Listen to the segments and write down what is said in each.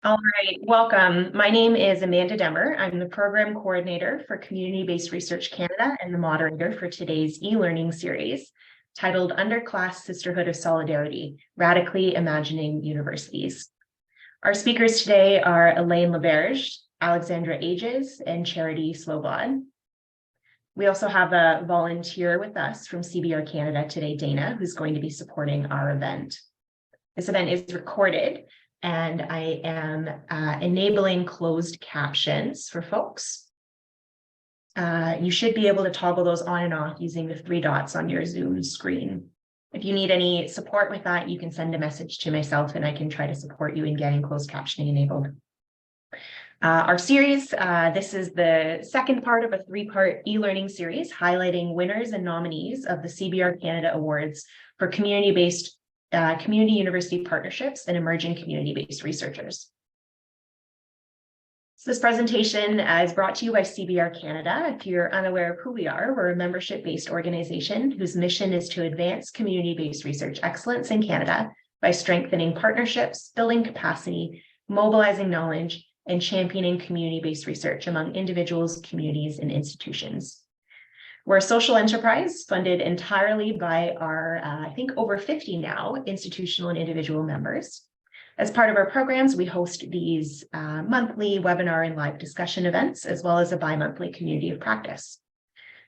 All right, welcome. My name is Amanda Demmer. I'm the program coordinator for Community-Based Research Canada and the moderator for today's e-learning series titled Underclass Sisterhood of Solidarity, Radically Imagining Universities. Our speakers today are Elaine Laberge, Alexandra Ages, and Charity Slobod. We also have a volunteer with us from CBRCanada today, Dana, who's going to be supporting our event. This event is recorded, and I am enabling closed captions for folks. You should be able to toggle those on and off using the 3 dots on your Zoom screen. If you need any support with that, you can send a message to myself and I can try to support you in getting closed captioning enabled. Our series, this is the second part of a 3-part e-learning series highlighting winners and nominees of the CBRCanada Awards for community-based community university partnerships and emerging community-based researchers. So this presentation is brought to you by CBRCanada. If you're unaware of who we are, we're a membership-based organization whose mission is to advance community-based research excellence in Canada by strengthening partnerships, building capacity, mobilizing knowledge, and championing community-based research among individuals, communities, and institutions. We're a social enterprise funded entirely by our, I think over 50 now, institutional and individual members. As part of our programs, we host these monthly webinar and live discussion events, as well as a bi-monthly community of practice.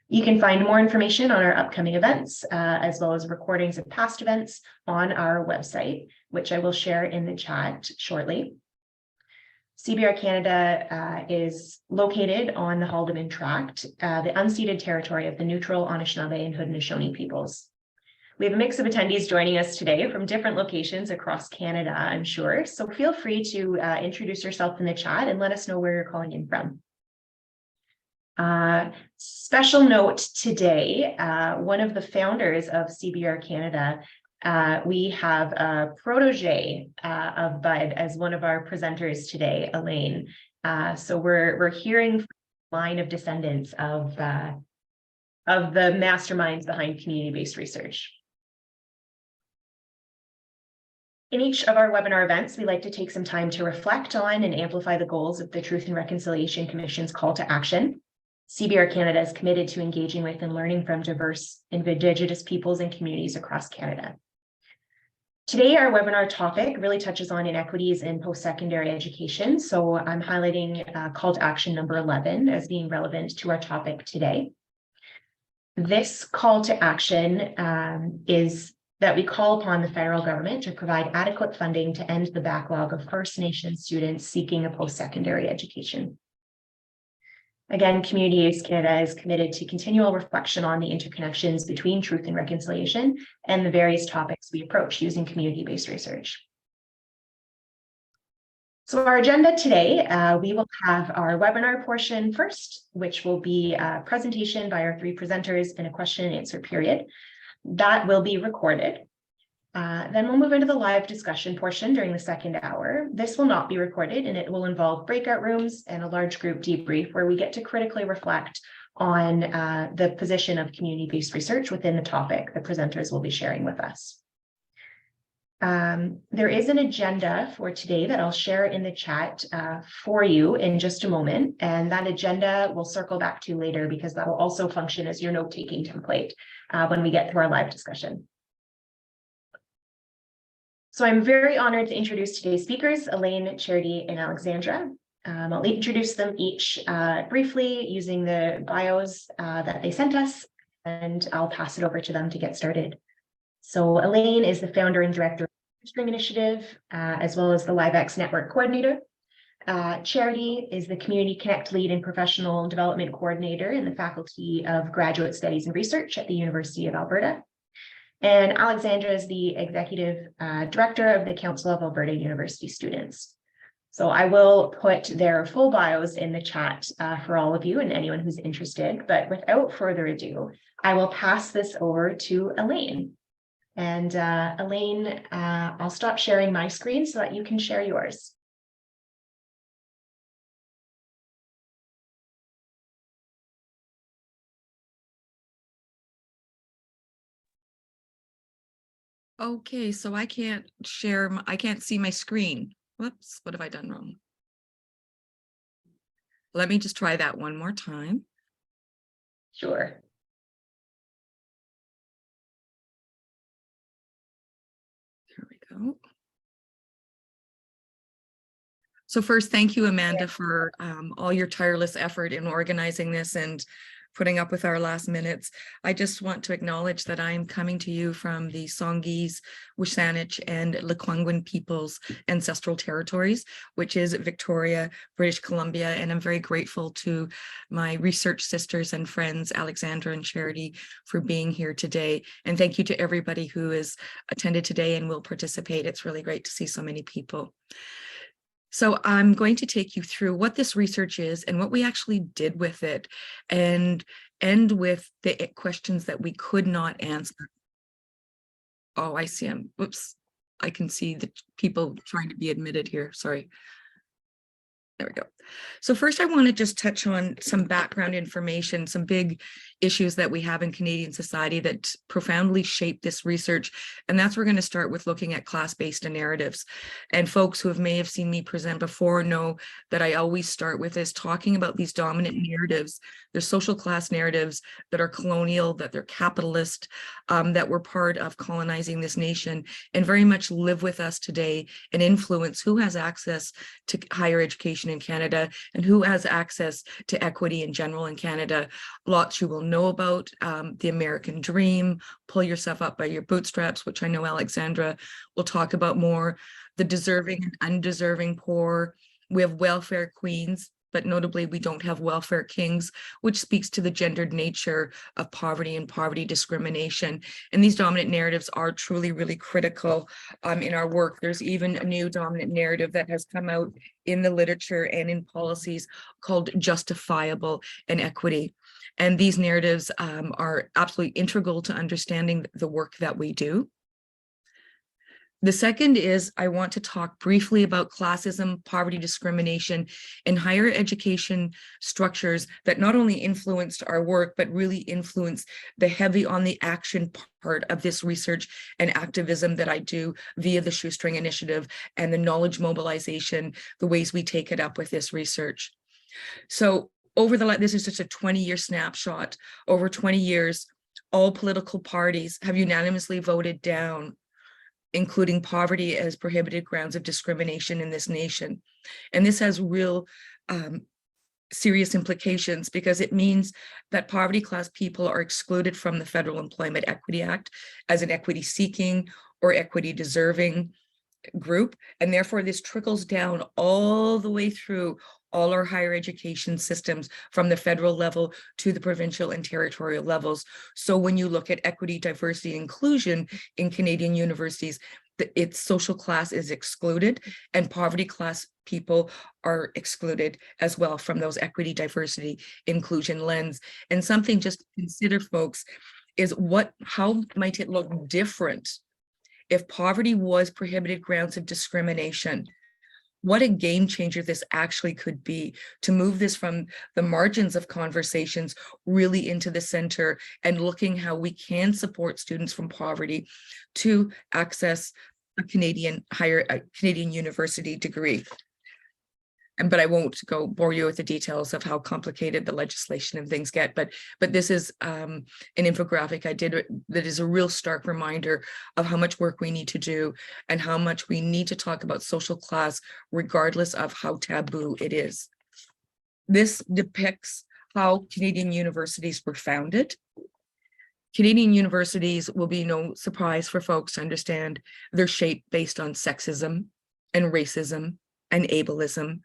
You can find more information on our upcoming events, as well as recordings of past events on our website, which I will share in the chat shortly. CBRCanada is located on the Haldimand Tract, the unceded territory of the neutral Anishinaabe and Haudenosaunee peoples. We have a mix of attendees joining us today from different locations across Canada, I'm sure. So feel free to introduce yourself in the chat and let us know where you're calling in from. Special note today, one of the founders of CBRCanada, we have a protege of Bud as one of our presenters today, Elaine. So we're hearing from a line of descendants of the masterminds behind community-based research. In each of our webinar events, we like to take some time to reflect on and amplify the goals of the Truth and Reconciliation Commission's call to action. CBRCanada is committed to engaging with and learning from diverse Indigenous peoples and communities across Canada. Today, our webinar topic really touches on inequities in post-secondary education. So I'm highlighting call to action number 11 as being relevant to our topic today. This call to action is that we call upon the federal government to provide adequate funding to end the backlog of First Nations students seeking a post-secondary education. Again, Community-Based Canada is committed to continual reflection on the interconnections between truth and reconciliation and the various topics we approach using community-based research. So our agenda today, we will have our webinar portion first, which will be a presentation by our 3 presenters and a question and answer period. That will be recorded. Then we'll move into the live discussion portion during the 2nd hour. This will not be recorded and it will involve breakout rooms and a large group debrief where we get to critically reflect on the position of community-based research within the topic the presenters will be sharing with us. There is an agenda for today that I'll share in the chat for you in just a moment, and that agenda we'll circle back to later because that will also function as your note-taking template when we get to our live discussion. So I'm very honored to introduce today's speakers, Elaine, Charity, and Alexandra. I'll introduce them each briefly using the bios that they sent us, and I'll pass it over to them to get started. So Elaine is the founder and director of the String Initiative, as well as the LiveX Network Coordinator. Charity is the Community Connect Lead and Professional Development Coordinator in the Faculty of Graduate Studies and Research at the University of Alberta. And Alexandra is the Executive Director of the Council of Alberta University Students. So I will put their full bios in the chat for all of you and anyone who's interested. But without further ado, I will pass this over to Elaine. And Elaine, I'll stop sharing my screen so that you can share yours. Okay, so I can't see my screen. Whoops, what have I done wrong? Let me just try that one more time. Sure. There we go. So first, thank you, Amanda, for all your tireless effort in organizing this and putting up with our last minutes. I just want to acknowledge that I'm coming to you from the Songhees, Wisanich, and Lekwungen peoples' ancestral territories, which is Victoria, British Columbia. And I'm very grateful to my research sisters and friends, Alexandra and Charity, for being here today. And thank you to everybody who has attended today and will participate. It's really great to see so many people. So I'm going to take you through what this research is and what we actually did with it, and end with the questions that we could not answer. Oh, I see them. Whoops. I can see the people trying to be admitted here. Sorry. There we go. So first, I want to just touch on some background information, some big issues that we have in Canadian society that profoundly shape this research. And that's we're going to start with looking at class-based narratives. And folks who may have seen me present before know that I always start with this talking about these dominant narratives. They're social class narratives that are colonial, that they're capitalist, that were part of colonizing this nation and very much live with us today and influence who has access to higher education in Canada and who has access to equity in general in Canada. Lots you will know about, the American dream, pull yourself up by your bootstraps, which I know Alexandra will talk about more, the deserving and undeserving poor. We have welfare queens, but notably we don't have welfare kings, which speaks to the gendered nature of poverty and poverty discrimination. And these dominant narratives are truly, really critical in our work. There's even a new dominant narrative that has come out in the literature and in policies called justifiable inequity. And these narratives are absolutely integral to understanding the work that we do. The second is I want to talk briefly about classism, poverty discrimination, and higher education structures that not only influenced our work, but really influenced the heavy on the action part of this research and activism that I do via the Shoestring Initiative and the knowledge mobilization, the ways we take it up with this research. So this is just a 20-year snapshot. Over 20 years, all political parties have unanimously voted down including poverty as prohibited grounds of discrimination in this nation. And this has real serious implications because it means that poverty class people are excluded from the Federal Employment Equity Act as an equity seeking or equity deserving group. And therefore this trickles down all the way through all our higher education systems from the federal level to the provincial and territorial levels. So when you look at equity, diversity, and inclusion in Canadian universities, its social class is excluded and poverty class people are excluded as well from those equity, diversity, inclusion lens. And something just to consider, folks, is how might it look different if poverty was prohibited grounds of discrimination? What a game changer this actually could be to move this from the margins of conversations really into the center and looking how we can support students from poverty to access a Canadian university degree. But I won't go bore you with the details of how complicated the legislation and things get, but this is an infographic I did that is a real stark reminder of how much work we need to do and how much we need to talk about social class regardless of how taboo it is. This depicts how Canadian universities were founded. Canadian universities will be no surprise for folks to understand they're shaped based on sexism and racism and ableism.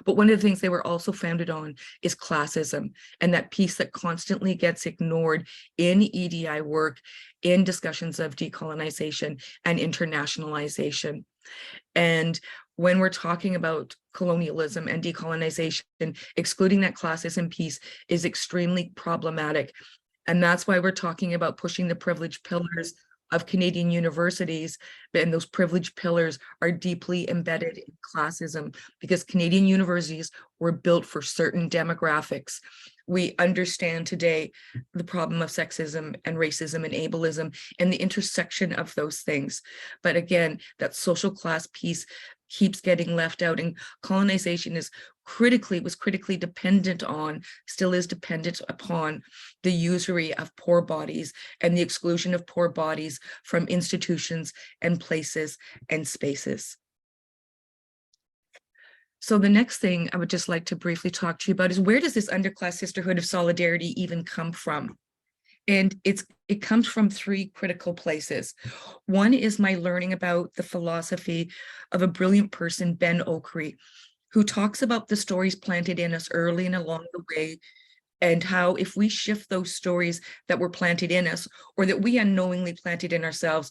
But one of the things they were also founded on is classism, and that piece that constantly gets ignored in EDI work, in discussions of decolonization and internationalization. And when we're talking about colonialism and decolonization, excluding that classism piece is extremely problematic. And that's why we're talking about pushing the privilege pillars of Canadian universities, and those privileged pillars are deeply embedded in classism because Canadian universities were built for certain demographics. We understand today the problem of sexism and racism and ableism and the intersection of those things. But again, that social class piece keeps getting left out, and colonization was critically dependent on, still is dependent upon, the usury of poor bodies and the exclusion of poor bodies from institutions and places and spaces. So the next thing I would just like to briefly talk to you about is, where does this underclass sisterhood of solidarity even come from? And it comes from three critical places. One is my learning about the philosophy of a brilliant person, Ben Okri, who talks about the stories planted in us early and along the way, and how if we shift those stories that were planted in us, or that we unknowingly planted in ourselves,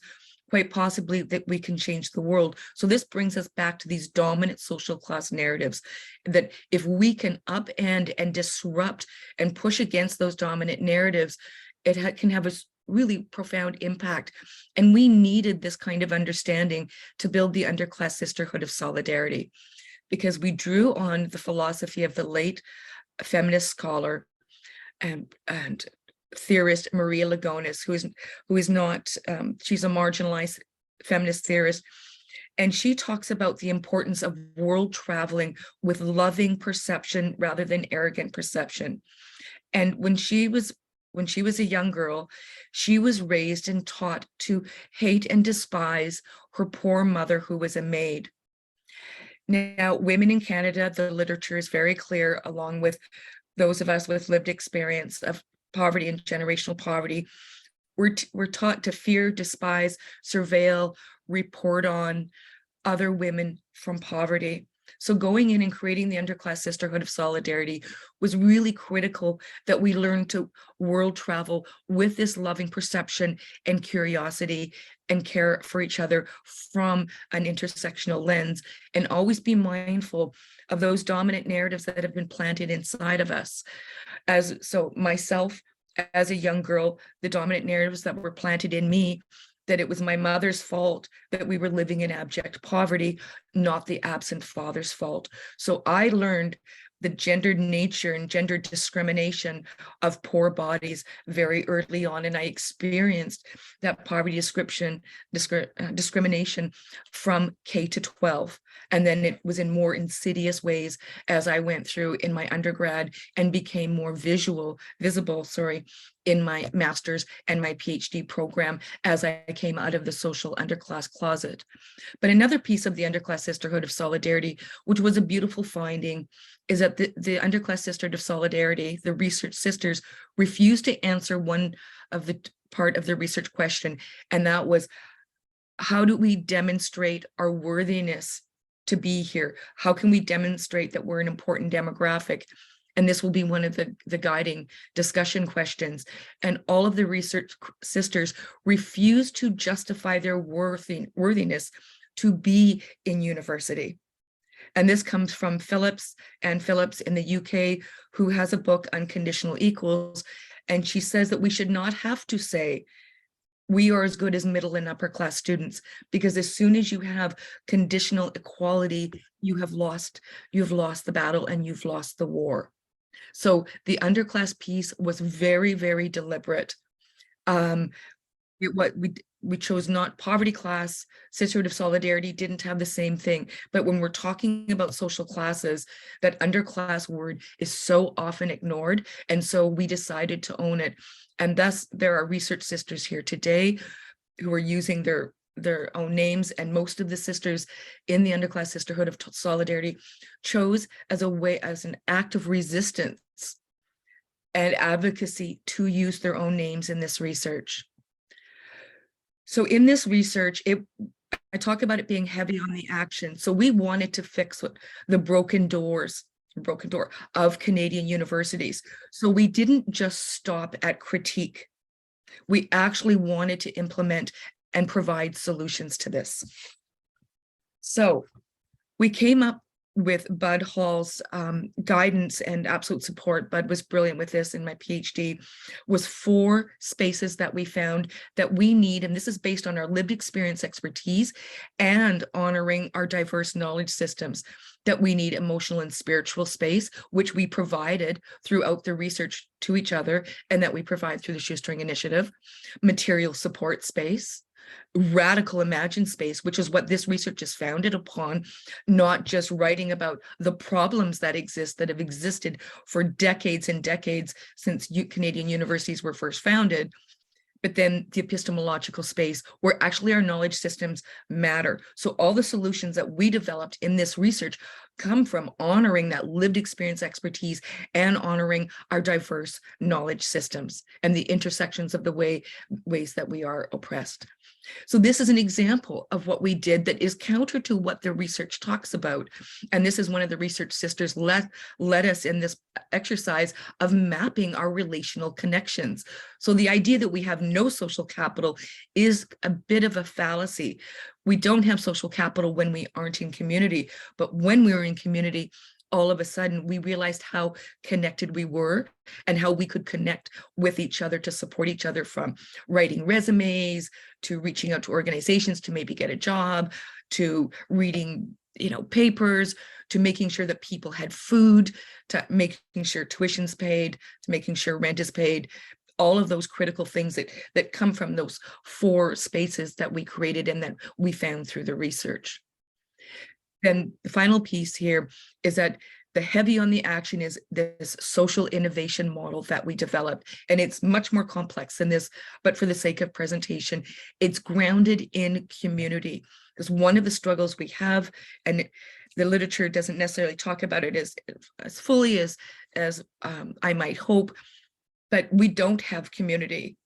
quite possibly that we can change the world. So this brings us back to these dominant social class narratives, that if we can upend and disrupt and push against those dominant narratives, it can have a really profound impact. And we needed this kind of understanding to build the underclass sisterhood of solidarity, because we drew on the philosophy of the late feminist scholar and theorist Maria Lugones, who is not, she's a marginalized feminist theorist. And she talks about the importance of world traveling with loving perception rather than arrogant perception. And when she was a young girl, she was raised and taught to hate and despise her poor mother, who was a maid. Now, women in Canada, the literature is very clear, along with those of us with lived experience of poverty and generational poverty. We're taught to fear, despise, surveil, report on other women from poverty. So going in and creating the Underclass Sisterhood of Solidarity was really critical, that we learn to world travel with this loving perception and curiosity and care for each other from an intersectional lens, and always be mindful of those dominant narratives that have been planted inside of us. So myself, as a young girl, the dominant narratives that were planted in me, that it was my mother's fault that we were living in abject poverty, not the absent father's fault. So I learned the gendered nature and gender discrimination of poor bodies very early on. And I experienced that poverty discrimination from K to 12. And then it was in more insidious ways as I went through in my undergrad and became more visible, in my master's and my PhD program as I came out of the social underclass closet. But another piece of the Underclass Sisterhood of Solidarity, which was a beautiful finding, is that the Underclass Sisterhood of Solidarity, the research sisters, refused to answer one of the part of the research question, and that was, how do we demonstrate our worthiness to be here? How can we demonstrate that we're an important demographic? And this will be one of the guiding discussion questions. And all of the research sisters refuse to justify their worthiness to be in university. And this comes from Phillips in the UK, who has a book, Unconditional Equals. And she says that we should not have to say we are as good as middle and upper class students, because as soon as you have conditional equality, you have lost the battle and you've lost the war. So the underclass piece was very, very deliberate. We chose not poverty class. Sisterhood of Solidarity didn't have the same thing. But when we're talking about social classes, that underclass word is so often ignored. And so we decided to own it. And thus there are research sisters here today who are using their own names, and most of the sisters in the Underclass Sisterhood of Solidarity chose as an act of resistance and advocacy to use their own names in this research. So in this research, I talk about it being heavy on the action. So we wanted to fix the broken door of Canadian universities. So we didn't just stop at critique. We actually wanted to implement and provide solutions to this. So we came up with Bud Hall's guidance and absolute support. Bud was brilliant with this in my PhD, was 4 spaces that we found that we need, and this is based on our lived experience expertise and honoring our diverse knowledge systems, that we need emotional and spiritual space, which we provided throughout the research to each other, and that we provide through the Shoestring Initiative, material support space, radical imagine space, which is what this research is founded upon, not just writing about the problems that exist, that have existed for decades and decades since Canadian universities were first founded, but then the epistemological space where actually our knowledge systems matter. So all the solutions that we developed in this research come from honoring that lived experience expertise and honoring our diverse knowledge systems and the intersections of the ways that we are oppressed. So this is an example of what we did that is counter to what the research talks about. And this is one of the research sisters led us in this exercise of mapping our relational connections. So the idea that we have no social capital is a bit of a fallacy. We don't have social capital when we aren't in community, but when we were in community, all of a sudden we realized how connected we were and how we could connect with each other to support each other, from writing resumes to reaching out to organizations to maybe get a job, to reading, papers, to making sure that people had food, to making sure tuition's paid, to making sure rent is paid. All of those critical things that come from those 4 spaces that we created and that we found through the research. Then the final piece here is that the heavy on the action is this social innovation model that we developed. And it's much more complex than this, but for the sake of presentation, it's grounded in community. Because one of the struggles we have, and the literature doesn't necessarily talk about it as fully as I might hope, but we don't have community.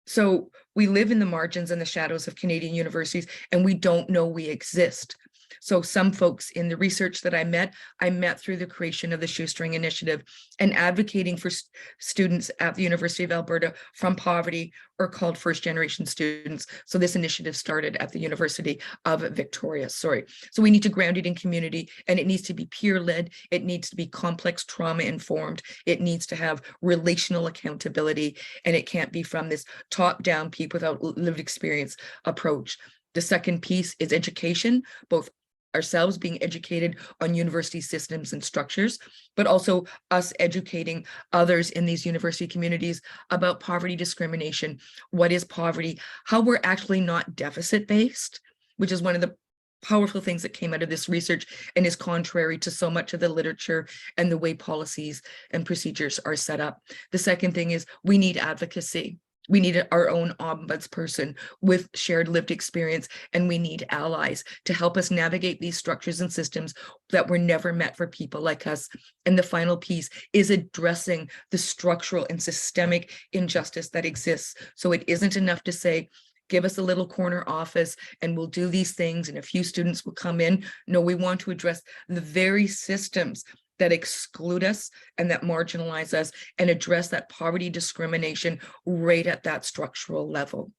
So we live in the margins and the shadows of Canadian universities, and we don't know we exist. So some folks in the research that I met through the creation of the Shoestring Initiative and advocating for students at the University of Alberta from poverty, or called first generation students. So this initiative started at the University of Victoria, So we need to ground it in community, and it needs to be peer-led. It needs to be complex trauma informed. It needs to have relational accountability, and it can't be from this top-down peak without lived experience approach. The second piece is education, both ourselves being educated on university systems and structures, but also us educating others in these university communities about poverty discrimination. What is poverty? How we're actually not deficit-based, which is one of the powerful things that came out of this research and is contrary to so much of the literature and the way policies and procedures are set up. The second thing is we need advocacy. We need our own ombudsperson with shared lived experience, and we need allies to help us navigate these structures and systems that were never met for people like us. And the final piece is addressing the structural and systemic injustice that exists. So it isn't enough to say, give us a little corner office and we'll do these things and a few students will come in. No, we want to address the very systems that exclude us and that marginalize us, and address that poverty discrimination right at that structural level.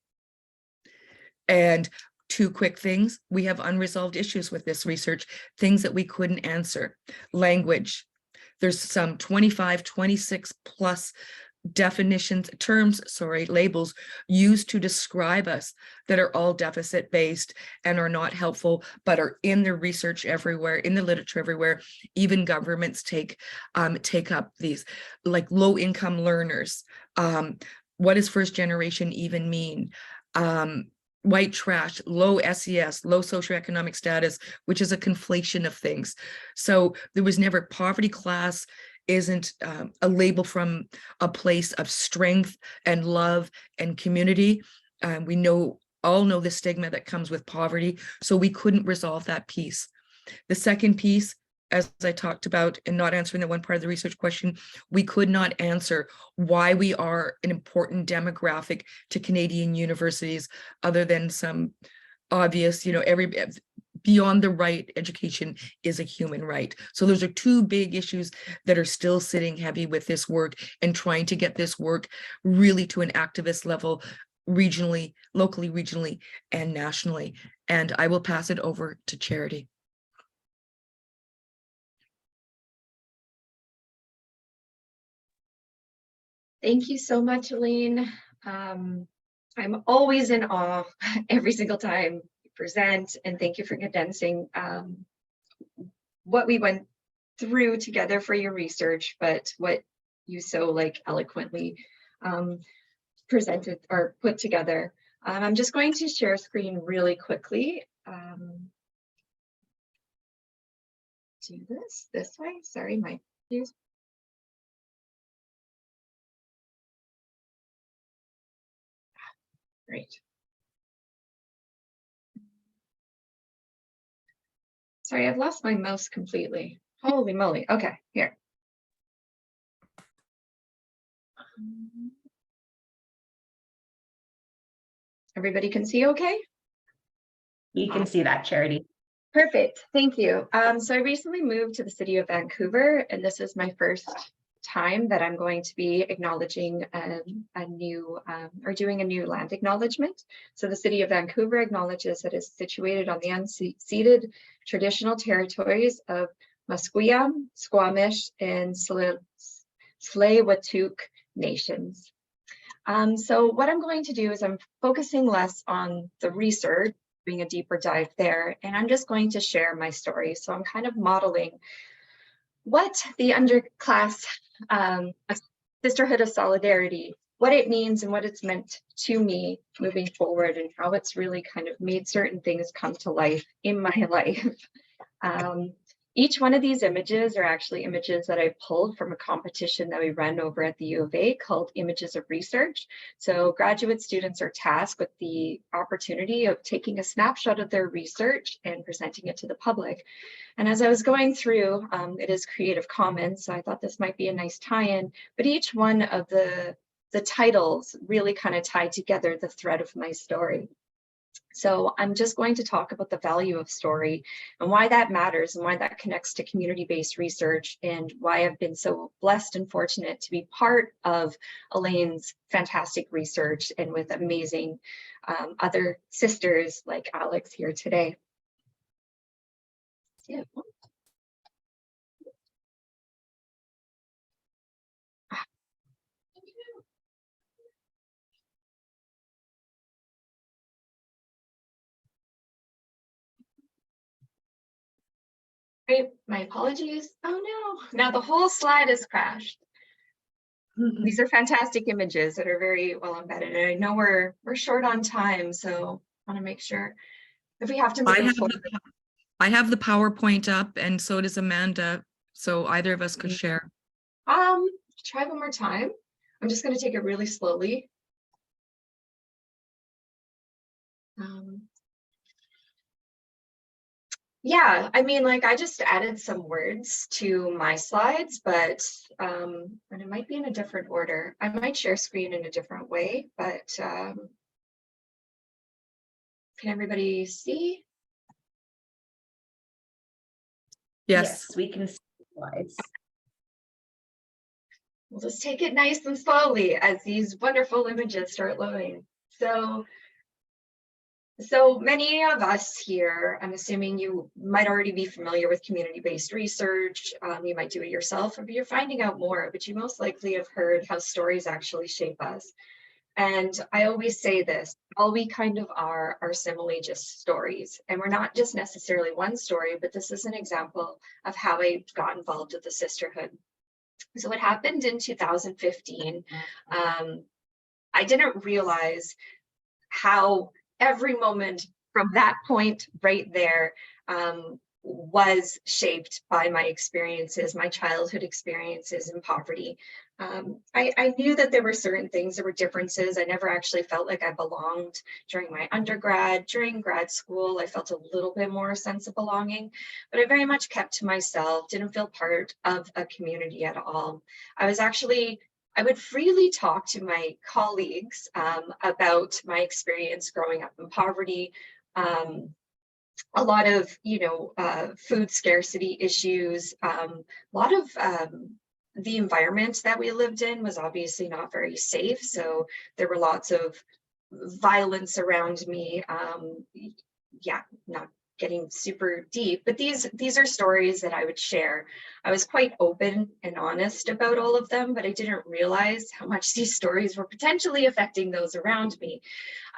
And 2 quick things: we have unresolved issues with this research, things that we couldn't answer. Language. There's some 25, 26 plus labels used to describe us that are all deficit based and are not helpful, but are in the research everywhere, in the literature everywhere. Even governments take up these, like low income learners. What does first generation even mean? White trash, low SES, low socioeconomic status, which is a conflation of things. So there was never poverty class, isn't a label from a place of strength and love and community. We all know the stigma that comes with poverty, so we couldn't resolve that piece. The second piece, as I talked about, and not answering the one part of the research question, we could not answer why we are an important demographic to Canadian universities, other than some obvious, beyond the right, education is a human right. So those are 2 big issues that are still sitting heavy with this work, and trying to get this work really to an activist level, regionally, locally, regionally, and nationally. And I will pass it over to Charity. Thank you so much, Elaine. I'm always in awe every single time you present, and thank you for condensing what we went through together for your research, but what you so eloquently presented or put together. I'm just going to share screen really quickly. Do this way. Sorry, my views. Great. Sorry, I've lost my mouse completely. Holy moly. Okay, here. Everybody can see okay? You can see that, Charity. Perfect, thank you. So I recently moved to the city of Vancouver, and this is my first time that I'm going to be acknowledging a new or doing a new land acknowledgement. So the city of Vancouver acknowledges that it's situated on the unceded traditional territories of Musqueam, Squamish, and Tsleil-Waututh nations. So what I'm going to do is I'm focusing less on the research, doing a deeper dive there, and I'm just going to share my story. So I'm kind of modeling what the Underclass Sisterhood of Solidarity, what it means and what it's meant to me moving forward, and how it's really kind of made certain things come to life in my life. Each one of these images are actually images that I pulled from a competition that we run over at the U of A called Images of Research. So graduate students are tasked with the opportunity of taking a snapshot of their research and presenting it to the public. And as I was going through, it is Creative Commons, so I thought this might be a nice tie-in, but each one of the titles really kind of tied together the thread of my story. So I'm just going to talk about the value of story and why that matters and why that connects to community-based research, and why I've been so blessed and fortunate to be part of Elaine's fantastic research and with amazing other sisters like Alex here today. Yeah. Great, my apologies. Oh no, now the whole slide has crashed. These are fantastic images that are very well embedded. And I know we're short on time, so I want to make sure if we have to move forward. I have the PowerPoint up, and so does Amanda. So either of us could share. Try one more time. I'm just going to take it really slowly. Yeah, I mean, like I just added some words to my slides, but and it might be in a different order. I might share screen in a different way, but can everybody see? Yes, we can see the slides. We'll just take it nice and slowly as these wonderful images start loading. So many of us here, I'm assuming you might already be familiar with community-based research. You might do it yourself, or you're finding out more, but you most likely have heard how stories actually shape us. And I always say this, all we kind of are simply just stories. And we're not just necessarily one story, but this is an example of how I got involved with the Sisterhood. So what happened in 2015, I didn't realize how every moment from that point right there was shaped by my experiences, my childhood experiences in poverty. I knew that there were certain things, there were differences. I never actually felt like I belonged during my undergrad. During grad school, I felt a little bit more sense of belonging, but I very much kept to myself, didn't feel part of a community at all. I would freely talk to my colleagues about my experience growing up in poverty, a lot of, food scarcity issues, a lot of the environment that we lived in was obviously not very safe. So there were lots of violence around me. Yeah, not getting super deep, but these are stories that I would share. I was quite open and honest about all of them, but I didn't realize how much these stories were potentially affecting those around me.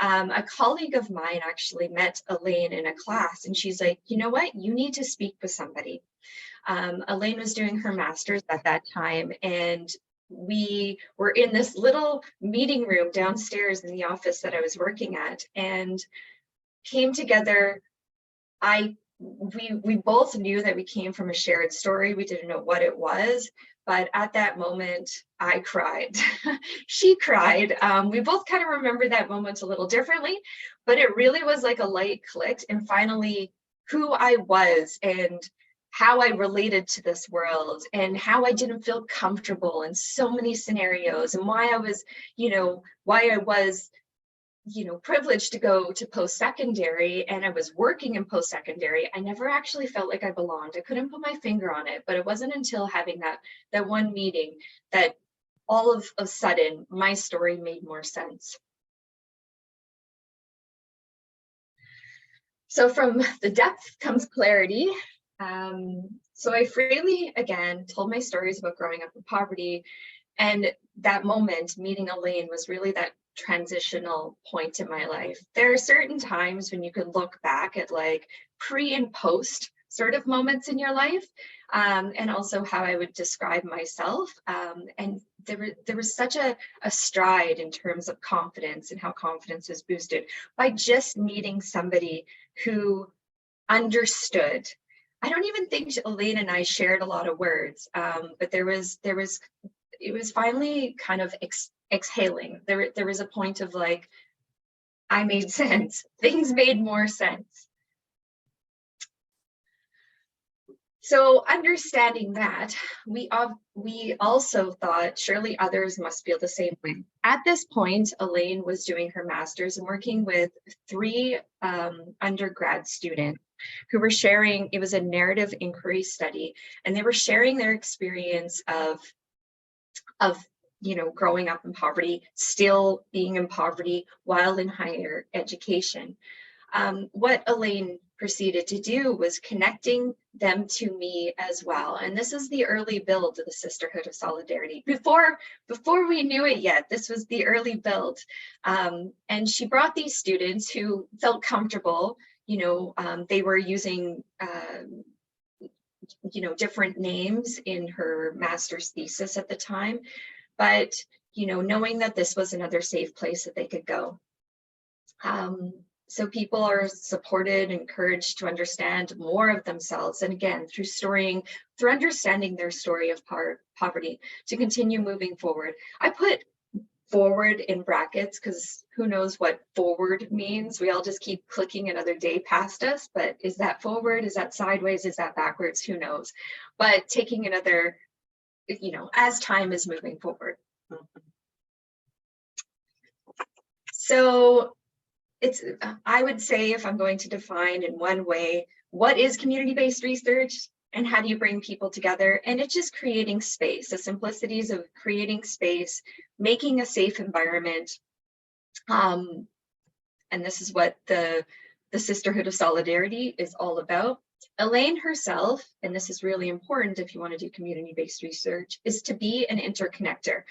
A colleague of mine actually met Elaine in a class, and she's like, you know what, you need to speak with somebody. Elaine was doing her master's at that time, and we were in this little meeting room downstairs in the office that I was working at, and came together. We both knew that we came from a shared story. We didn't know what it was, but at that moment, I cried. She cried. We both kind of remember that moment a little differently, but it really was like a light clicked, and finally who I was and how I related to this world and how I didn't feel comfortable in so many scenarios, and why I was, privileged to go to post-secondary, and I was working in post-secondary. I never actually felt like I belonged. I couldn't put my finger on it, but it wasn't until having that one meeting that all of a sudden my story made more sense. So from the depth comes clarity. So I freely, again, told my stories about growing up in poverty, and that moment, meeting Elaine, was really that transitional point in my life. There are certain times when you can look back at like pre and post sort of moments in your life, and also how I would describe myself. And there was such a stride in terms of confidence and how confidence was boosted by just meeting somebody who understood. I don't even think Elaine and I shared a lot of words, but it was finally kind of exhaling. There was a point of like, I made sense. Things made more sense. So understanding that, we also thought surely others must feel the same way. At this point, Elaine was doing her master's and working with 3 undergrad students who were sharing. It was a narrative inquiry study, and they were sharing their experience of growing up in poverty, still being in poverty while in higher education. What Elaine proceeded to do was connecting them to me as well. And this is the early build of the Sisterhood of Solidarity. Before we knew it yet, this was the early build. And she brought these students who felt comfortable. They were using different names in her master's thesis at the time, but knowing that this was another safe place that they could go. So people are supported, encouraged to understand more of themselves, and again, through understanding their story of poverty, to continue moving forward. I put forward in brackets because who knows what forward means. We all just keep clicking another day past us, but is that forward? Is that sideways? Is that backwards? Who knows? But taking another, as time is moving forward. So I would say, if I'm going to define in one way, what is community-based research and how do you bring people together? And it's just creating space, the simplicities of creating space, making a safe environment. And this is what the Sisterhood of Solidarity is all about. Elaine herself, and this is really important if you want to do community-based research, is to be an interconnector,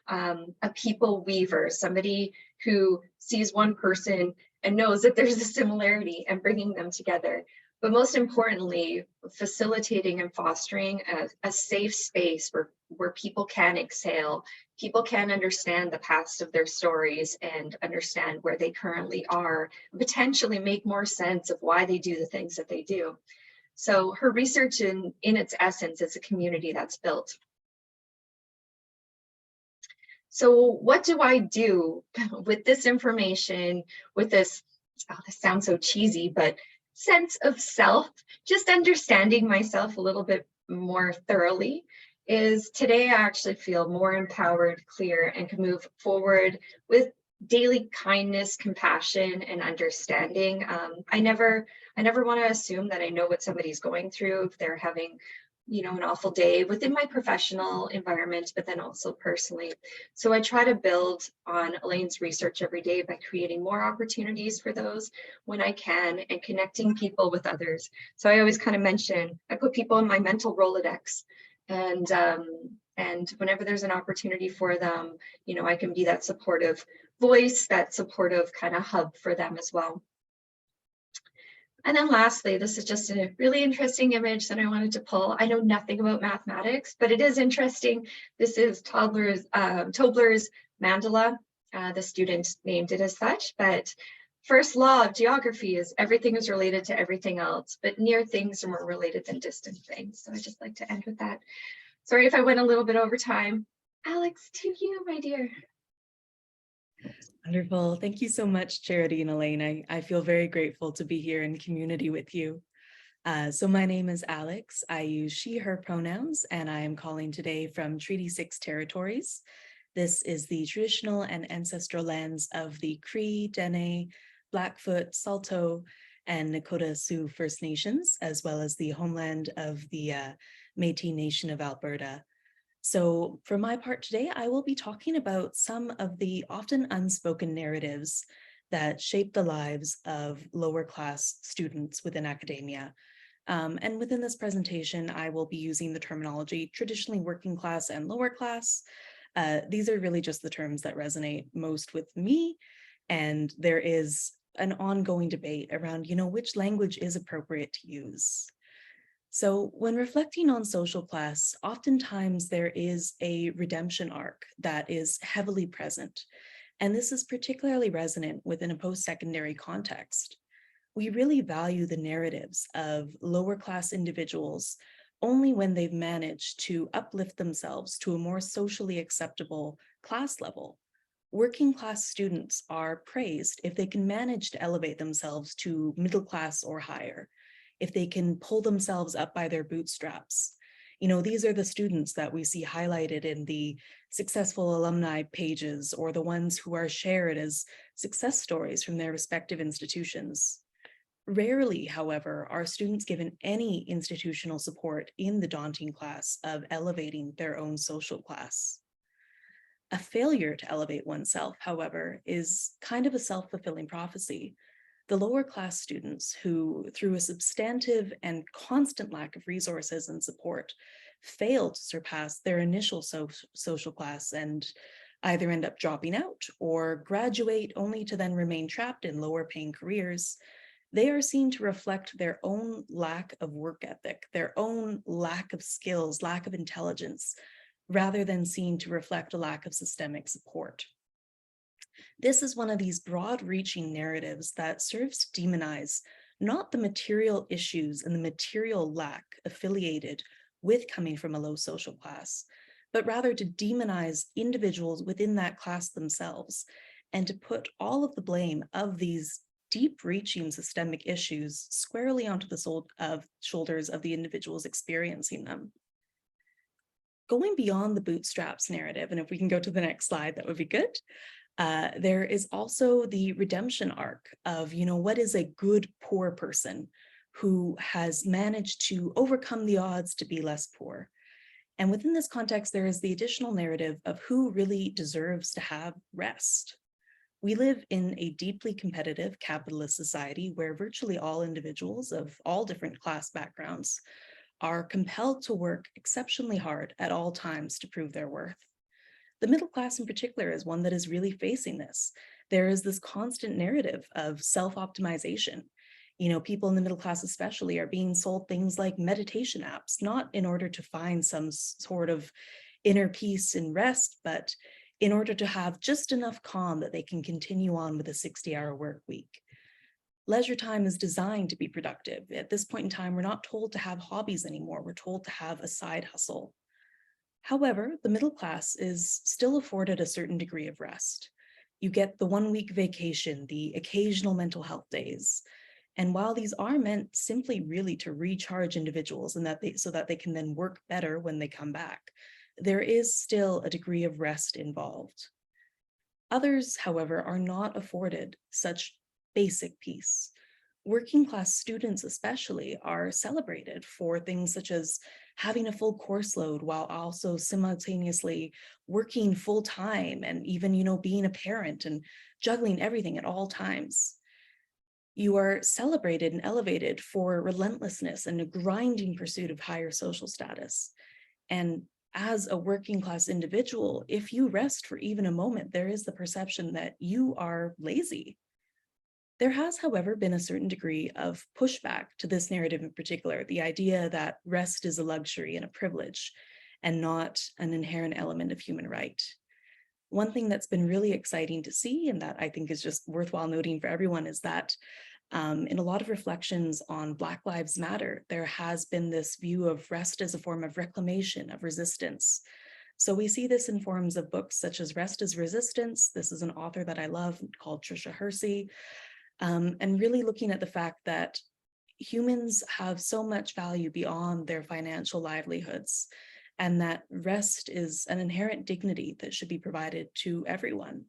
a people weaver, somebody who sees one person and knows that there's a similarity and bringing them together. But most importantly, facilitating and fostering a safe space where people can exhale, people can understand the past of their stories and understand where they currently are, potentially make more sense of why they do the things that they do. So her research in its essence is a community that's built. So what do I do with this information, with this, this sounds so cheesy, but sense of self, just understanding myself a little bit more thoroughly, is today I actually feel more empowered, clear, and can move forward with daily kindness, compassion, and understanding. I never want to assume that I know what somebody's going through if they're having an awful day within my professional environment, but then also personally. So I try to build on Elaine's research every day by creating more opportunities for those when I can and connecting people with others. So I always kind of mention, I put people in my mental Rolodex, and whenever there's an opportunity for them, I can be that supportive voice, that supportive kind of hub for them as well. And then lastly, this is just a really interesting image that I wanted to pull. I know nothing about mathematics, but it is interesting. This is Tobler's mandala. The student named it as such, but first law of geography is everything is related to everything else, but near things are more related than distant things. So I just like to end with that. Sorry if I went a little bit over time. Alex, to you, my dear. Wonderful. Thank you so much, Charity and Elaine. I feel very grateful to be here in community with you. So my name is Alex. I use she, her pronouns, and I am calling today from Treaty 6 territories. This is the traditional and ancestral lands of the Cree, Dene, Blackfoot, Saulteaux, and Nakota Sioux First Nations, as well as the homeland of the Métis Nation of Alberta. So for my part today, I will be talking about some of the often unspoken narratives that shape the lives of lower class students within academia. And within this presentation, I will be using the terminology traditionally working class and lower class. These are really just the terms that resonate most with me. And there is an ongoing debate around, which language is appropriate to use. So when reflecting on social class, oftentimes there is a redemption arc that is heavily present. And this is particularly resonant within a post-secondary context. We really value the narratives of lower class individuals only when they've managed to uplift themselves to a more socially acceptable class level. Working class students are praised if they can manage to elevate themselves to middle class or higher, if they can pull themselves up by their bootstraps. These are the students that we see highlighted in the successful alumni pages or the ones who are shared as success stories from their respective institutions. Rarely, however, are students given any institutional support in the daunting class of elevating their own social class. A failure to elevate oneself, however, is kind of a self-fulfilling prophecy. The lower class students who, through a substantive and constant lack of resources and support, fail to surpass their initial social class and either end up dropping out or graduate only to then remain trapped in lower paying careers, they are seen to reflect their own lack of work ethic, their own lack of skills, lack of intelligence, rather than seen to reflect a lack of systemic support. This is one of these broad-reaching narratives that serves to demonize not the material issues and the material lack affiliated with coming from a low social class, but rather to demonize individuals within that class themselves and to put all of the blame of these deep-reaching systemic issues squarely onto the shoulders of the individuals experiencing them. Going beyond the bootstraps narrative, and if we can go to the next slide, that would be good. There is also the redemption arc of, what is a good poor person who has managed to overcome the odds to be less poor. And within this context, there is the additional narrative of who really deserves to have rest. We live in a deeply competitive capitalist society where virtually all individuals of all different class backgrounds are compelled to work exceptionally hard at all times to prove their worth. The middle class in particular is one that is really facing this. There is this constant narrative of self-optimization. People in the middle class especially are being sold things like meditation apps, not in order to find some sort of inner peace and rest, but in order to have just enough calm that they can continue on with a 60-hour work week. Leisure time is designed to be productive. At this point in time, we're not told to have hobbies anymore. We're told to have a side hustle. However, the middle class is still afforded a certain degree of rest. You get the 1-week vacation, the occasional mental health days. And while these are meant simply really to recharge individuals and so that they can then work better when they come back, there is still a degree of rest involved. Others, however, are not afforded such basic peace. Working class students especially are celebrated for things such as having a full course load while also simultaneously working full time and even, being a parent and juggling everything at all times. You are celebrated and elevated for relentlessness and a grinding pursuit of higher social status. And as a working class individual, if you rest for even a moment, there is the perception that you are lazy. There has, however, been a certain degree of pushback to this narrative in particular, the idea that rest is a luxury and a privilege and not an inherent element of human right. One thing that's been really exciting to see, and that I think is just worthwhile noting for everyone, is that in a lot of reflections on Black Lives Matter, there has been this view of rest as a form of reclamation, of resistance. So we see this in forms of books such as Rest is Resistance. This is an author that I love called Trisha Hersey, and really looking at the fact that humans have so much value beyond their financial livelihoods, and that rest is an inherent dignity that should be provided to everyone.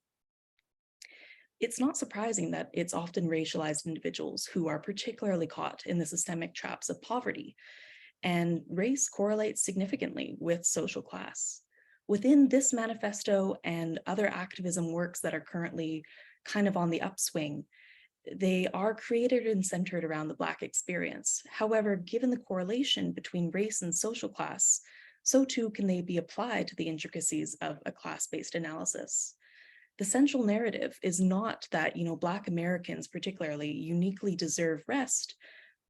It's not surprising that it's often racialized individuals who are particularly caught in the systemic traps of poverty, and race correlates significantly with social class. Within this manifesto and other activism works that are currently kind of on the upswing, they are created and centered around the Black experience. However, given the correlation between race and social class, so too can they be applied to the intricacies of a class-based analysis. The central narrative is not that, Black Americans particularly uniquely deserve rest,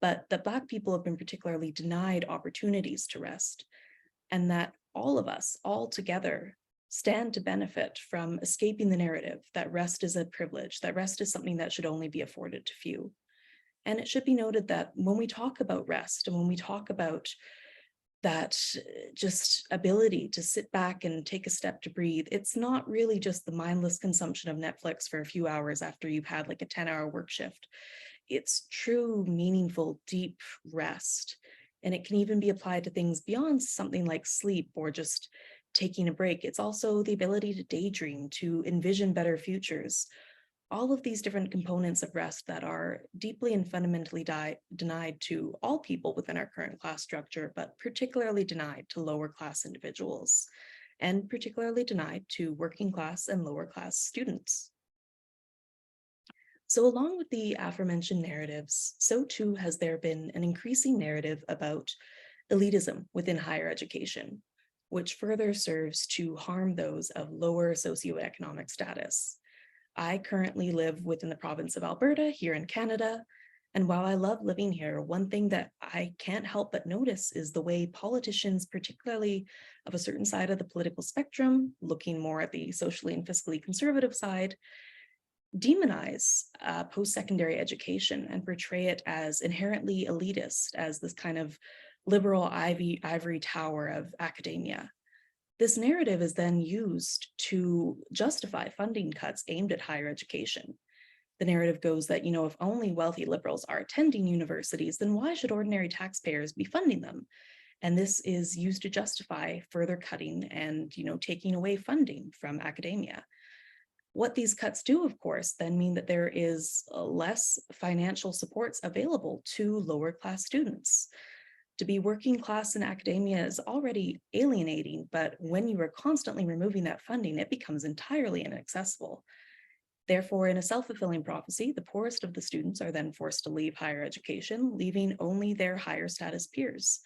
but that Black people have been particularly denied opportunities to rest, and that all of us, all together, stand to benefit from escaping the narrative that rest is a privilege, that rest is something that should only be afforded to few. And it should be noted that when we talk about rest and when we talk about that just ability to sit back and take a step to breathe, it's not really just the mindless consumption of Netflix for a few hours after you've had like a 10-hour work shift. It's true, meaningful, deep rest. And it can even be applied to things beyond something like sleep or just taking a break. It's also the ability to daydream, to envision better futures. All of these different components of rest that are deeply and fundamentally denied to all people within our current class structure, but particularly denied to lower class individuals, and particularly denied to working class and lower class students. So along with the aforementioned narratives, so too has there been an increasing narrative about elitism within higher education, which further serves to harm those of lower socioeconomic status. I currently live within the province of Alberta here in Canada, and while I love living here, one thing that I can't help but notice is the way politicians, particularly of a certain side of the political spectrum, looking more at the socially and fiscally conservative side, demonize post-secondary education and portray it as inherently elitist, as this kind of liberal ivory tower of academia. This narrative is then used to justify funding cuts aimed at higher education. The narrative goes that, if only wealthy liberals are attending universities, then why should ordinary taxpayers be funding them? And this is used to justify further cutting and, taking away funding from academia. What these cuts do, of course, then mean that there is less financial supports available to lower class students. To be working class in academia is already alienating, but when you are constantly removing that funding, it becomes entirely inaccessible. Therefore, in a self-fulfilling prophecy, the poorest of the students are then forced to leave higher education, leaving only their higher status peers,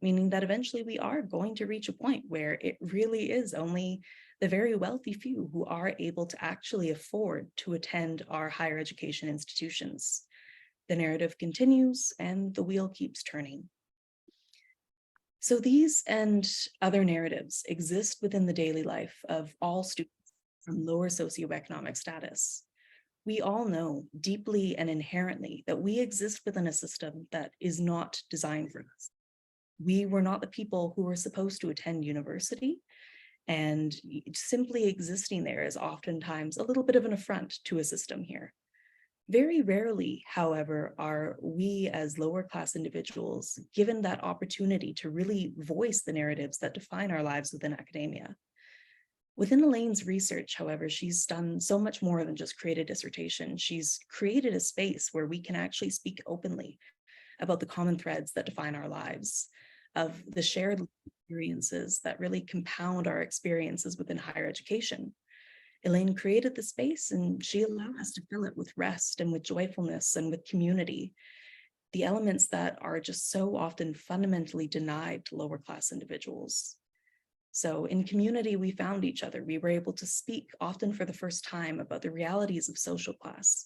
meaning that eventually we are going to reach a point where it really is only the very wealthy few who are able to actually afford to attend our higher education institutions. The narrative continues and the wheel keeps turning. So these and other narratives exist within the daily life of all students from lower socioeconomic status. We all know deeply and inherently that we exist within a system that is not designed for us. We were not the people who were supposed to attend university, and simply existing there is oftentimes a little bit of an affront to a system here. Very rarely, however, are we as lower class individuals given that opportunity to really voice the narratives that define our lives within academia. Within Elaine's research, however, she's done so much more than just create a dissertation. She's created a space where we can actually speak openly about the common threads that define our lives, of the shared experiences that really compound our experiences within higher education. Elaine created the space and she allowed us to fill it with rest and with joyfulness and with community, the elements that are just so often fundamentally denied to lower class individuals. So in community, we found each other. We were able to speak often for the first time about the realities of social class,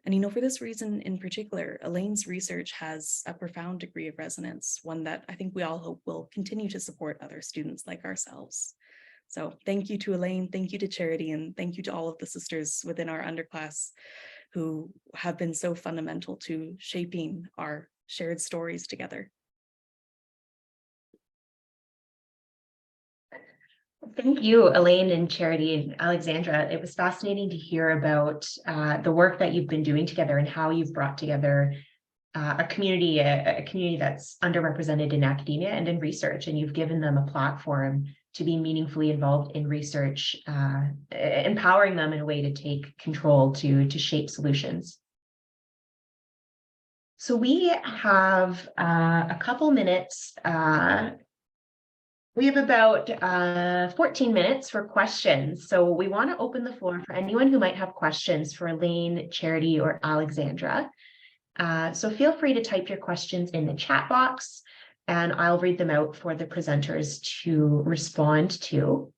And for this reason in particular, Elaine's research has a profound degree of resonance, one that I think we all hope will continue to support other students like ourselves. So thank you to Elaine, thank you to Charity, and thank you to all of the sisters within our underclass who have been so fundamental to shaping our shared stories together. Thank you, Elaine and Charity and Alexandra. It was fascinating to hear about the work that you've been doing together and how you've brought together a community that's underrepresented in academia and in research, and you've given them a platform to be meaningfully involved in research, empowering them in a way to take control to shape solutions. So we have a couple minutes. We have about 14 minutes for questions. So we want to open the floor for anyone who might have questions for Elaine, Charity, or Alexandra. So feel free to type your questions in the chat box, and I'll read them out for the presenters to respond to.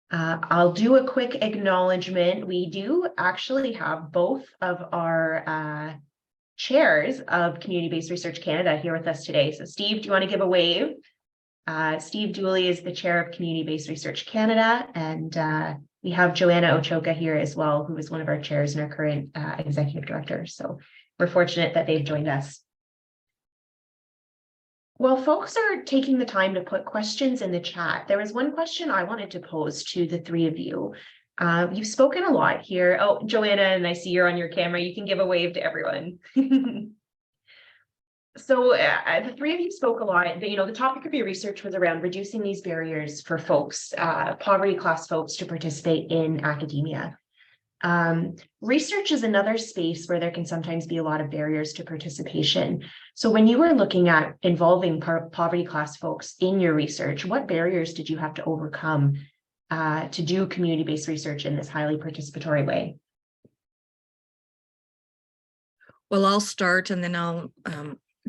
I'll do a quick acknowledgement. We do actually have both of our chairs of Community-Based Research Canada here with us today. So Steve, do you want to give a wave? Steve Dooley is the chair of Community-Based Research Canada, and we have Joanna Ochoka here as well, who is one of our chairs and our current executive director. So we're fortunate that they've joined us. Well, folks are taking the time to put questions in the chat. There was one question I wanted to pose to the three of you. You've spoken a lot here. Oh, Joanna, and I see you're on your camera. You can give a wave to everyone. So the three of you spoke a lot. The topic of your research was around reducing these barriers for folks, poverty class folks, to participate in academia. Research is another space where there can sometimes be a lot of barriers to participation. So when you were looking at involving poverty class folks in your research, what barriers did you have to overcome to do community-based research in this highly participatory way? Well, I'll start, and then I'll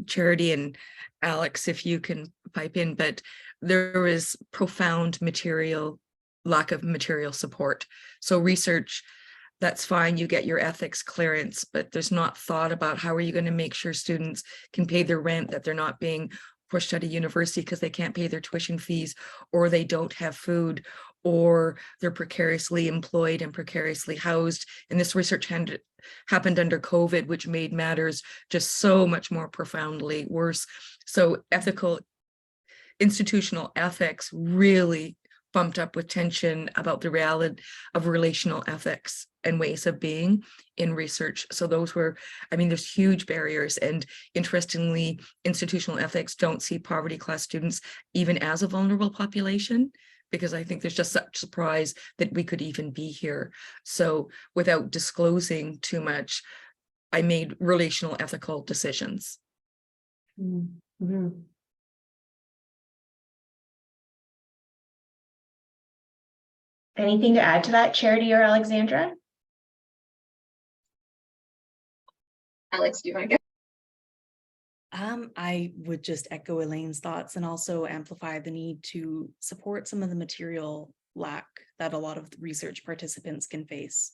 Charity and Alex, if you can pipe in, but there is profound lack of material support. So research, that's fine, you get your ethics clearance, but there's not thought about how are you going to make sure students can pay their rent, that they're not being pushed out of university because they can't pay their tuition fees, or they don't have food, or they're precariously employed and precariously housed. And this research happened under COVID, which made matters just so much more profoundly worse. So institutional ethics really bumped up with tension about the reality of relational ethics and ways of being in research. So those were, there's huge barriers. And interestingly, institutional ethics don't see poverty class students even as a vulnerable population, because I think there's just such surprise that we could even be here. So without disclosing too much, I made relational ethical decisions. Mm-hmm. Anything to add to that, Charity or Alexandra? Alex, do you want to go? I would just echo Elaine's thoughts and also amplify the need to support some of the material lack that a lot of the research participants can face.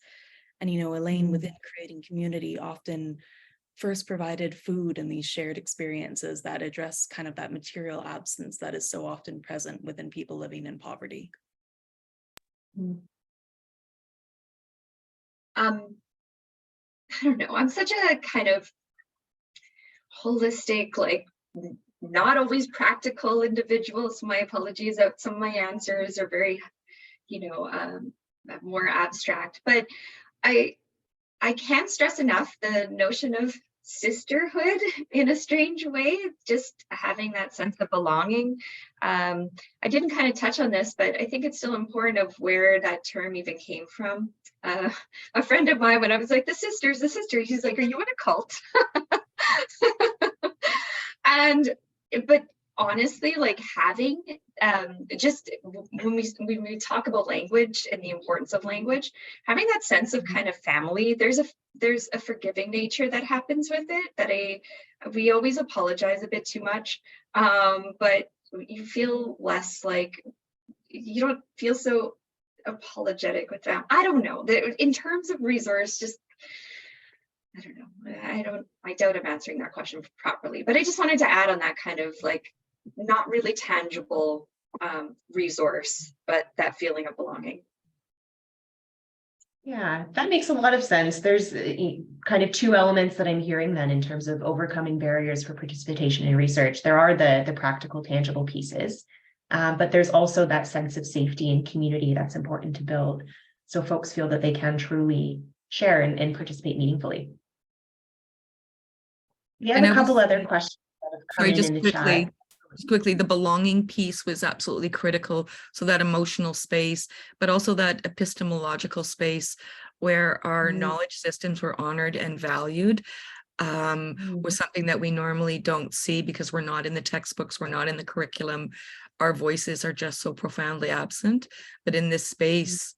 And, Elaine, within creating community, often first provided food and these shared experiences that address kind of that material absence that is so often present within people living in poverty. I don't know. I'm such a kind of holistic, like not always practical individual. So my apologies that some of my answers are very, more abstract. But I can't stress enough the notion of sisterhood in a strange way, just having that sense of belonging. I didn't kind of touch on this, but I think it's still important of where that term even came from. A friend of mine, when I was like, the sister, he's like, are you in a cult? But honestly, like having just when we talk about language and the importance of language, having that sense of kind of family, there's a forgiving nature that happens with it that we always apologize a bit too much, but you feel less like, you don't feel so apologetic with them. I don't know, in terms of resource, just I don't know. I doubt I'm answering that question properly, but I just wanted to add on that kind of like not really tangible resource, but that feeling of belonging. Yeah, that makes a lot of sense. There's kind of two elements that I'm hearing then in terms of overcoming barriers for participation in research. There are the practical, tangible pieces, but there's also that sense of safety and community that's important to build, so folks feel that they can truly share and participate meaningfully. We have a couple other questions that have come in the chat. Just quickly, the belonging piece was absolutely critical. So that emotional space, but also that epistemological space where our knowledge systems were honored and valued, was something that we normally don't see because we're not in the textbooks, we're not in the curriculum. Our voices are just so profoundly absent. But in this space,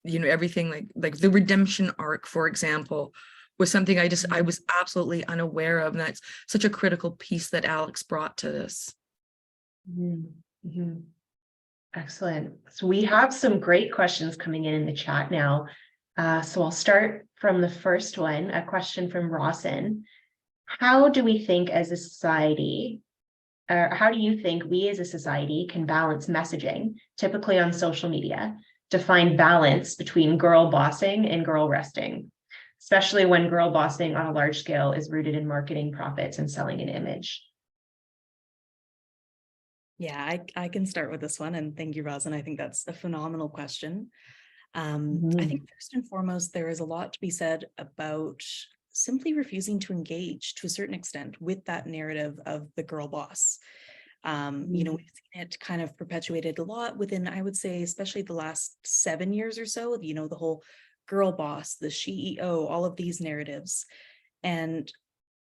you know, everything like the redemption arc, for example, was something I was absolutely unaware of. And that's such a critical piece that Alex brought to this. Excellent. So we have some great questions coming in the chat now. So I'll start from the first one, a question from Rawson. How do we think as a society, or how do you think we as a society can balance messaging, typically on social media, to find balance between girl bossing and girl resting, especially when girl bossing on a large scale is rooted in marketing profits and selling an image? Yeah, I can start with this one, and thank you, Rosin. I think that's a phenomenal question. I think first and foremost, there is a lot to be said about simply refusing to engage to a certain extent with that narrative of the girl boss. You know, we've seen it kind of perpetuated a lot within, I would say, especially the last 7 years or so, you know, the whole girl boss, the CEO, all of these narratives. And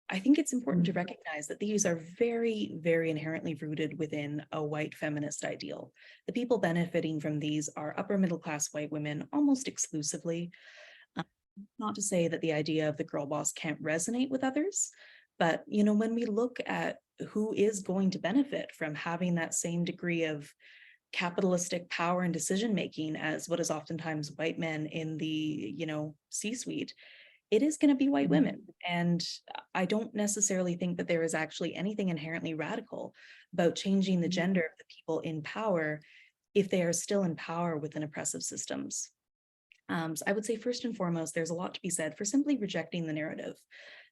I think it's important to recognize that these are very, very inherently rooted within a white feminist ideal. The people benefiting from these are upper middle class white women almost exclusively. Not to say that the idea of the girl boss can't resonate with others, but you know, when we look at who is going to benefit from having that same degree of capitalistic power and decision making as what is oftentimes white men in the, you know, C-suite, it is going to be white women. And I don't necessarily think that there is actually anything inherently radical about changing the gender of the people in power if they are still in power within oppressive systems. So I would say first and foremost, there's a lot to be said for simply rejecting the narrative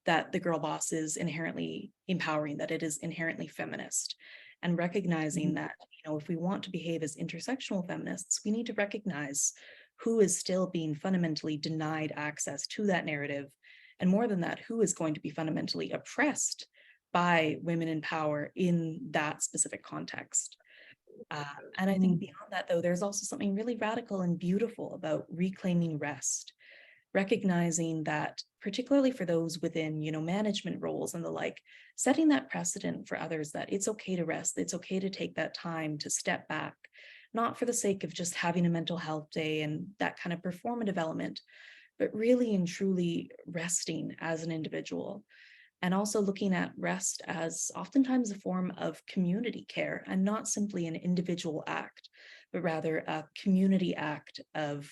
that the girl boss is inherently empowering, that it is inherently feminist, and recognizing that, you know, if we want to behave as intersectional feminists, we need to recognize who is still being fundamentally denied access to that narrative. And more than that, who is going to be fundamentally oppressed by women in power in that specific context. And I think beyond that, though, there's also something really radical and beautiful about reclaiming rest, recognizing that particularly for those within, you know, management roles and the like, setting that precedent for others that it's okay to rest, it's okay to take that time to step back, not for the sake of just having a mental health day and that kind of performative element, but really and truly resting as an individual. And also looking at rest as oftentimes a form of community care and not simply an individual act, but rather a community act of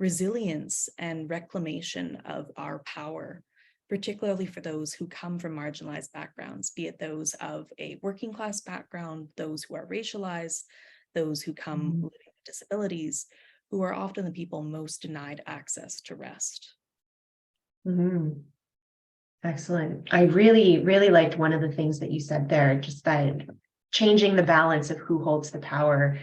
resilience and reclamation of our power, particularly for those who come from marginalized backgrounds, be it those of a working class background, those who are racialized, those who come living with disabilities, who are often the people most denied access to rest. Excellent. I really, really liked one of the things that you said there, just that changing the balance of who holds the power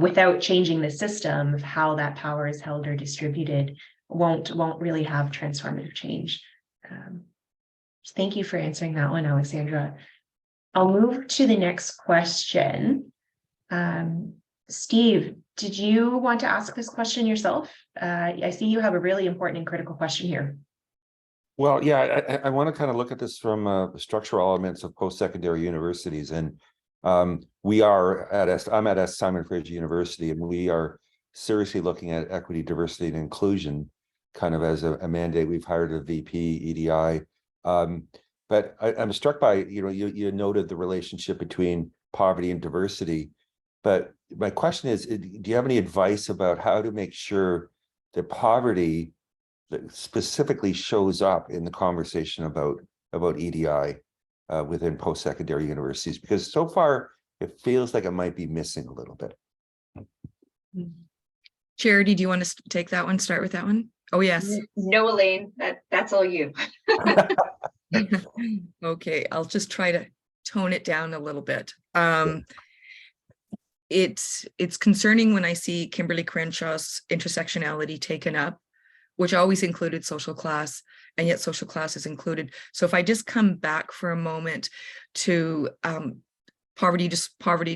without changing the system of how that power is held or distributed won't really have transformative change. Thank you for answering that one, Alexandra. I'll move to the next question. Steve, did you want to ask this question yourself? I see you have a really important and critical question here. Well, yeah, I want to kind of look at this from the structural elements of post-secondary universities. And I'm at S. Simon Fraser University, and we are seriously looking at equity, diversity, and inclusion kind of as a mandate. We've hired a VP, EDI. But I'm struck by, you know, you noted the relationship between poverty and diversity. But my question is, do you have any advice about how to make sure that poverty that specifically shows up in the conversation about EDI within post-secondary universities? Because so far it feels like it might be missing a little bit. Charity, do you want to take that one? Start with that one? Oh, yes. No, Elaine, that's all you. Okay, I'll just try to tone it down a little bit. It's concerning when I see Kimberly Crenshaw's intersectionality taken up, which always included social class, and yet social class is included. So if I just come back for a moment to poverty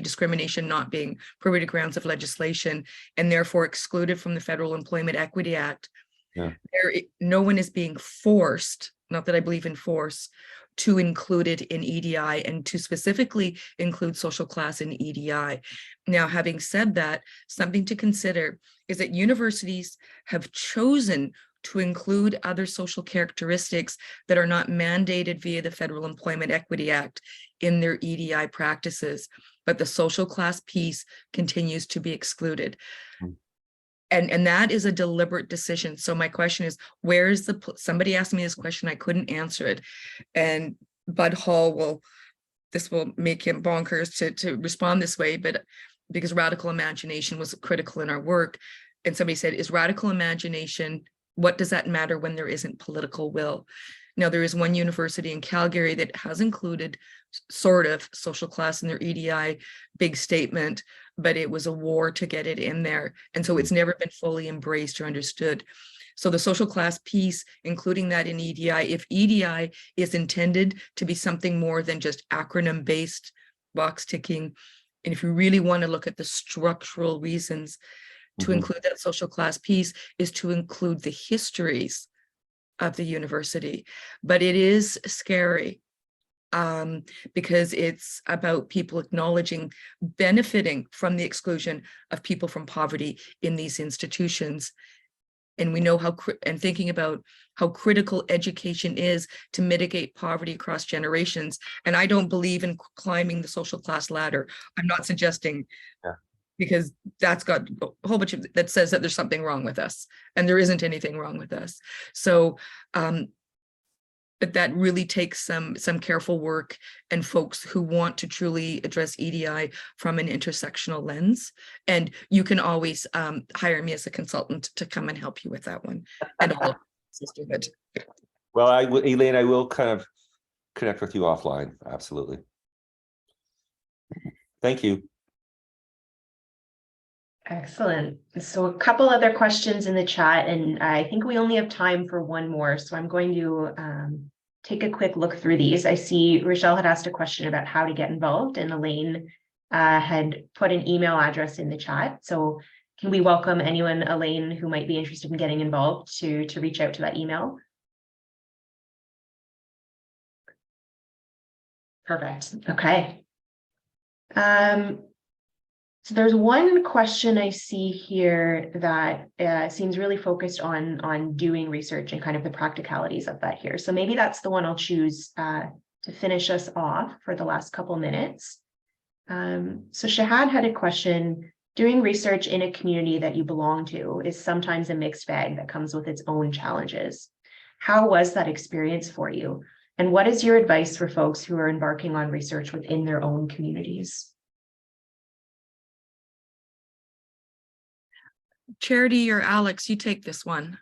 discrimination not being prohibited grounds of legislation and therefore excluded from the Federal Employment Equity Act, no one is being forced, not that I believe in force, to include it in EDI and to specifically include social class in EDI. Now, having said that, something to consider is that universities have chosen to include other social characteristics that are not mandated via the Federal Employment Equity Act in their EDI practices, but the social class piece continues to be excluded. And that is a deliberate decision. So my question is, where is somebody asked me this question, I couldn't answer it. And Bud Hall this will make him bonkers to respond this way, but because radical imagination was critical in our work. And somebody said, is radical imagination, what does that matter when there isn't political will? Now, there is one university in Calgary that has included sort of social class in their EDI big statement, but it was a war to get it in there. And so it's never been fully embraced or understood. So the social class piece, including that in EDI, if EDI is intended to be something more than just acronym-based box ticking, and if you really want to look at the structural reasons to include that social class piece, is to include the histories of the university. But it is scary because it's about people acknowledging benefiting from the exclusion of people from poverty in these institutions. And we know and thinking about how critical education is to mitigate poverty across generations. And I don't believe in climbing the social class ladder. I'm not suggesting, because that's got a whole bunch of that says that there's something wrong with us, and there isn't anything wrong with us. So, but that really takes some careful work and folks who want to truly address EDI from an intersectional lens. And you can always hire me as a consultant to come and help you with that one. And all of Sisterhood. Well, Elaine, I will kind of connect with you offline. Absolutely. Thank you. Excellent. So a couple other questions in the chat, and I think we only have time for one more. So I'm going to take a quick look through these. I see Rochelle had asked a question about how to get involved, and Elaine had put an email address in the chat. So can we welcome anyone, Elaine, who might be interested in getting involved to reach out to that email? Perfect. Okay. So there's one question I see here that seems really focused on doing research and kind of the practicalities of that here. So maybe that's the one I'll choose to finish us off for the last couple minutes. So Shahad had a question. Doing research in a community that you belong to is sometimes a mixed bag that comes with its own challenges. How was that experience for you? And what is your advice for folks who are embarking on research within their own communities? Charity or Alex, you take this one.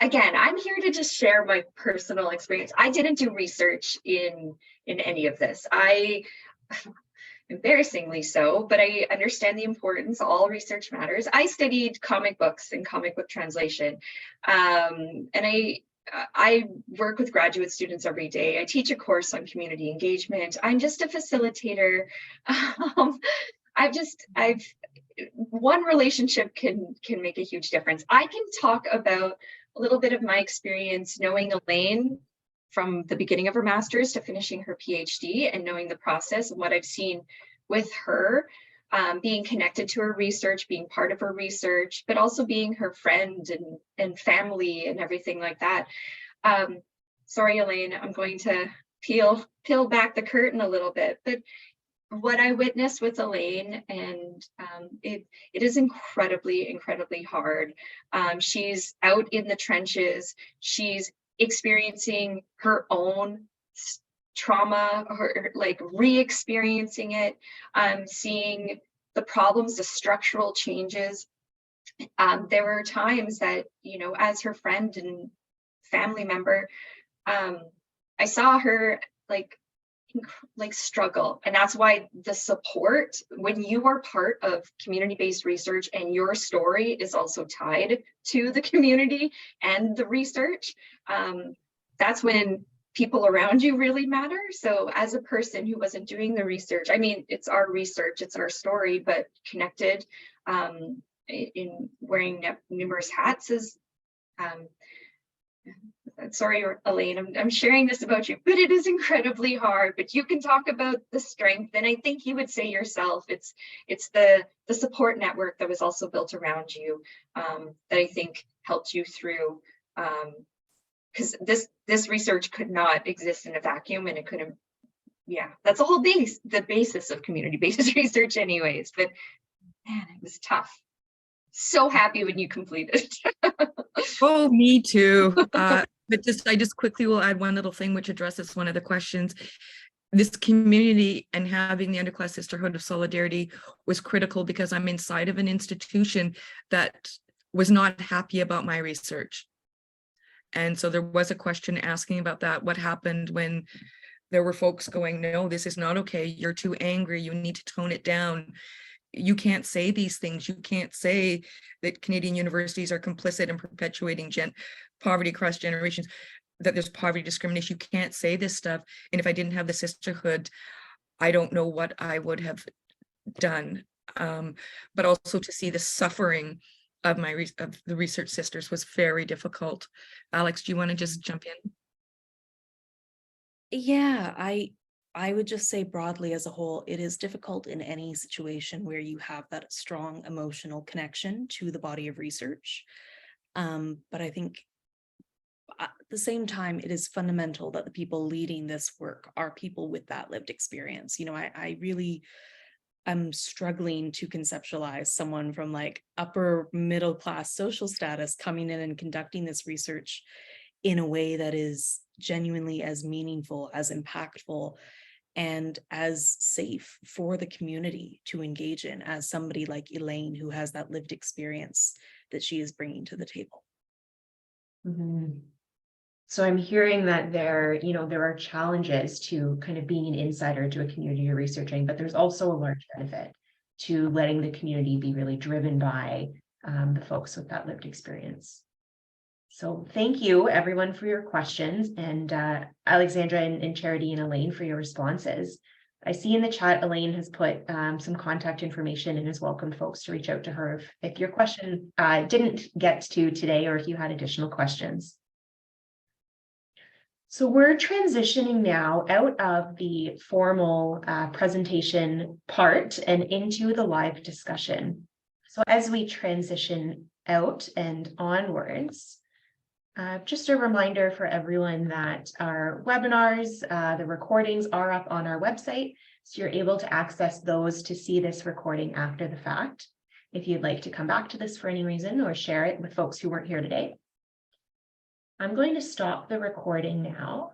Again, I'm here to just share my personal experience. I didn't do research in any of this. Embarrassingly so, but I understand the importance. All research matters. I studied comic books and comic book translation. And I work with graduate students every day. I teach a course on community engagement. I'm just a facilitator. One relationship can make a huge difference. I can talk about a little bit of my experience knowing Elaine from the beginning of her master's to finishing her PhD, and knowing the process and what I've seen with her, being connected to her research, being part of her research, but also being her friend and family and everything like that. Sorry, Elaine, I'm going to peel back the curtain a little bit, but what I witnessed with Elaine, and it is incredibly hard. She's out in the trenches. She's experiencing her own trauma, or like re-experiencing it, seeing the problems, the structural changes. There were times that, you know, as her friend and family member, I saw her like struggle. And that's why the support, when you are part of community-based research and your story is also tied to the community and the research, that's when people around you really matter. So as a person who wasn't doing the research, I mean, it's our research, it's our story, but connected, in wearing numerous hats is, sorry, Elaine, I'm sharing this about you, but it is incredibly hard. But you can talk about the strength, and I think you would say yourself, it's the support network that was also built around you, that I think helped you through, because this research could not exist in a vacuum, and it couldn't. Yeah, that's the whole the basis of community-based research, anyways. But man, it was tough. So happy when you completed. Oh, me too. But I just quickly will add one little thing which addresses one of the questions. This community and having the Underclass Sisterhood of Solidarity was critical because I'm inside of an institution that was not happy about my research. And so there was a question asking about that. What happened when there were folks going, no, this is not okay. You're too angry. You need to tone it down. You can't say these things. You can't say that Canadian universities are complicit in perpetuating poverty across generations, that there's poverty discrimination. You can't say this stuff. And if I didn't have the sisterhood, I don't know what I would have done. But also to see the suffering of the research sisters was very difficult. Alex, do you want to just jump in? Yeah, I would just say broadly as a whole, it is difficult in any situation where you have that strong emotional connection to the body of research. But I think at the same time, it is fundamental that the people leading this work are people with that lived experience. You know, I really am struggling to conceptualize someone from like upper middle class social status coming in and conducting this research in a way that is genuinely as meaningful, as impactful, and as safe for the community to engage in as somebody like Elaine, who has that lived experience that she is bringing to the table. Mm-hmm. So I'm hearing that there are challenges to kind of being an insider to a community you're researching, but there's also a large benefit to letting the community be really driven by the folks with that lived experience. So thank you everyone for your questions, and Alexandra and Charity and Elaine for your responses. I see in the chat Elaine has put some contact information and has welcomed folks to reach out to her if your question didn't get to today, or if you had additional questions. So we're transitioning now out of the formal presentation part and into the live discussion. So as we transition out and onwards, just a reminder for everyone that our webinars, the recordings are up on our website, so you're able to access those to see this recording after the fact. If you'd like to come back to this for any reason or share it with folks who weren't here today. I'm going to stop the recording now.